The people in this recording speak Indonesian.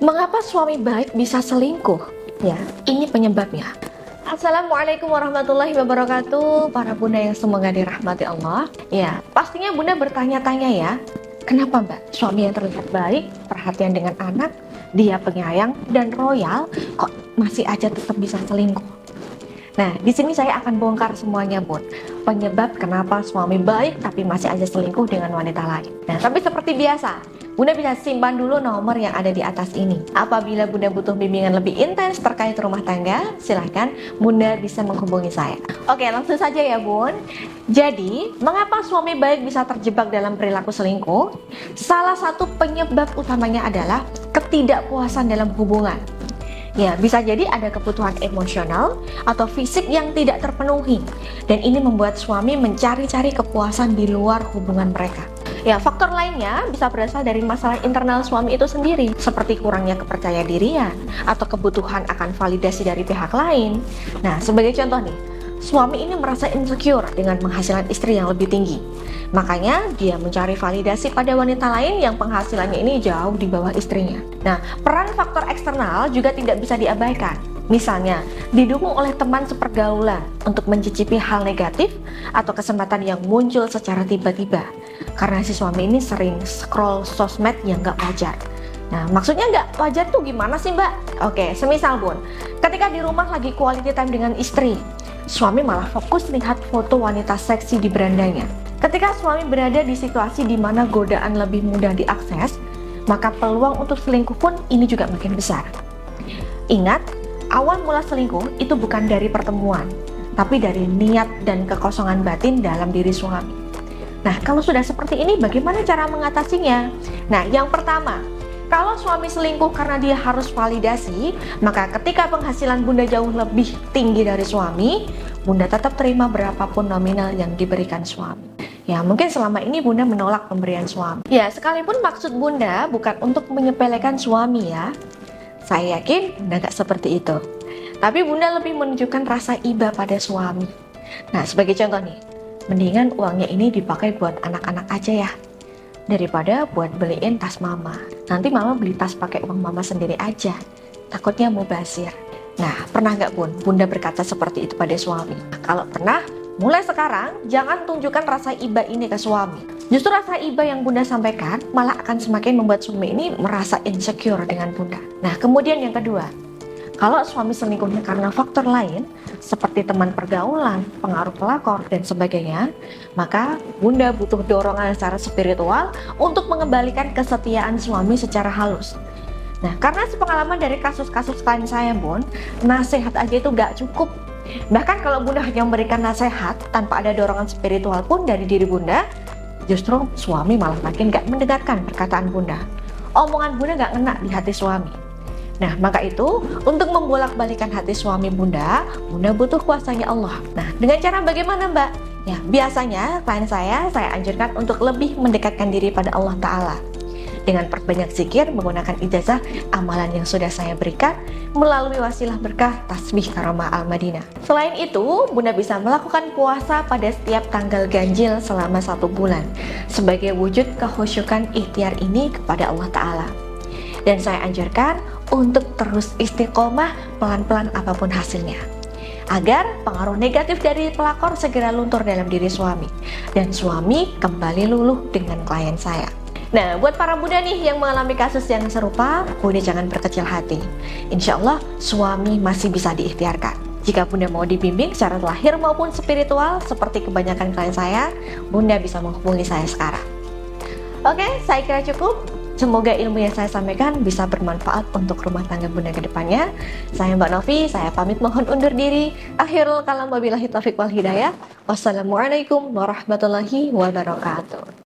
Mengapa suami baik bisa selingkuh? Ya, ini penyebabnya. Assalamualaikum warahmatullahi wabarakatuh, para bunda yang semoga dirahmati Allah. Ya, pastinya bunda bertanya-tanya ya, kenapa mbak suami yang terlihat baik, perhatian dengan anak, dia penyayang dan royal, kok masih aja tetap bisa selingkuh? Nah, di sini saya akan bongkar semuanya, Bun. Penyebab kenapa suami baik tapi masih aja selingkuh dengan wanita lain. Nah, tapi seperti biasa, Bunda bisa simpan dulu nomor yang ada di atas ini. Apabila Bunda butuh bimbingan lebih intens terkait rumah tangga, silahkan Bunda bisa menghubungi saya. Oke, langsung saja ya, Bun. Jadi, mengapa suami baik bisa terjebak dalam perilaku selingkuh? Salah satu penyebab utamanya adalah ketidakpuasan dalam hubungan. Ya, bisa jadi ada kebutuhan emosional atau fisik yang tidak terpenuhi, dan ini membuat suami mencari-cari kepuasan di luar hubungan mereka. Ya, faktor lainnya bisa berasal dari masalah internal suami itu sendiri, seperti kurangnya kepercayaan atau kebutuhan akan validasi dari pihak lain. Nah, sebagai contoh nih, suami ini merasa insecure dengan penghasilan istri yang lebih tinggi. Makanya dia mencari validasi pada wanita lain yang penghasilannya ini jauh di bawah istrinya. Nah, peran faktor eksternal juga tidak bisa diabaikan. Misalnya, didukung oleh teman sepergaulan untuk mencicipi hal negatif atau kesempatan yang muncul secara tiba-tiba. Karena si suami ini sering scroll sosmed yang gak wajar. Nah, maksudnya nggak wajar tuh gimana sih mbak? Oke, semisal Bun, ketika di rumah lagi quality time dengan istri, suami malah fokus lihat foto wanita seksi di berandanya. Ketika suami berada di situasi di mana godaan lebih mudah diakses, maka peluang untuk selingkuh pun ini juga makin besar. Ingat, awal mula selingkuh itu bukan dari pertemuan, tapi dari niat dan kekosongan batin dalam diri suami. Nah, kalau sudah seperti ini, bagaimana cara mengatasinya? Nah, yang pertama, kalau suami selingkuh karena dia harus validasi, maka ketika penghasilan Bunda jauh lebih tinggi dari suami, Bunda tetap terima berapapun nominal yang diberikan suami. Ya, mungkin selama ini Bunda menolak pemberian suami. Ya, sekalipun maksud Bunda bukan untuk menyepelekan suami ya. Saya yakin Bunda gak seperti itu. Tapi Bunda lebih menunjukkan rasa iba pada suami. Nah, sebagai contoh nih, mendingan uangnya ini dipakai buat anak-anak aja ya, daripada buat beliin tas mama. Nanti mama beli tas pakai uang mama sendiri aja, takutnya mubazir. Nah, pernah nggak Bun, Bunda berkata seperti itu pada suami? Kalau pernah, mulai sekarang jangan tunjukkan rasa iba ini ke suami. Justru rasa iba yang Bunda sampaikan malah akan semakin membuat suami ini merasa insecure dengan Bunda. Nah, kemudian yang kedua, kalau suami selingkuhnya karena faktor lain, seperti teman pergaulan, pengaruh pelakor, dan sebagainya, maka Bunda butuh dorongan secara spiritual untuk mengembalikan kesetiaan suami secara halus. Nah, karena sepengalaman dari kasus-kasus klien saya, Bun, nasihat aja itu gak cukup. Bahkan kalau Bunda hanya memberikan nasihat tanpa ada dorongan spiritual pun dari diri Bunda, justru suami malah makin gak mendengarkan perkataan Bunda. Omongan Bunda gak ngena di hati suami. Nah, maka itu, untuk membolak-balikan hati suami Bunda, Bunda butuh kuasanya Allah. Nah, dengan cara bagaimana Mbak? Ya, biasanya klien saya anjurkan untuk lebih mendekatkan diri pada Allah Ta'ala. Dengan perbanyak zikir menggunakan ijazah amalan yang sudah saya berikan melalui wasilah berkah tasbih karomah Al-Madinah. Selain itu, Bunda bisa melakukan puasa pada setiap tanggal ganjil selama 1 bulan sebagai wujud kehusyukan ikhtiar ini kepada Allah Ta'ala. Dan saya anjurkan untuk terus istiqomah pelan-pelan apapun hasilnya, agar pengaruh negatif dari pelakor segera luntur dalam diri suami, dan suami kembali luluh dengan klien saya. Nah, buat para bunda nih yang mengalami kasus yang serupa, Bunda jangan berkecil hati. Insya Allah suami masih bisa diikhtiarkan. Jika Bunda mau dibimbing secara lahir maupun spiritual seperti kebanyakan klien saya, Bunda bisa menghubungi saya sekarang. Oke, saya kira cukup. Semoga ilmu yang saya sampaikan bisa bermanfaat untuk rumah tangga Bunda ke depannya. Saya Mbak Novi, saya pamit mohon undur diri. Akhirul kalam wabillahi taufiq wal hidayah. Wassalamualaikum warahmatullahi wabarakatuh.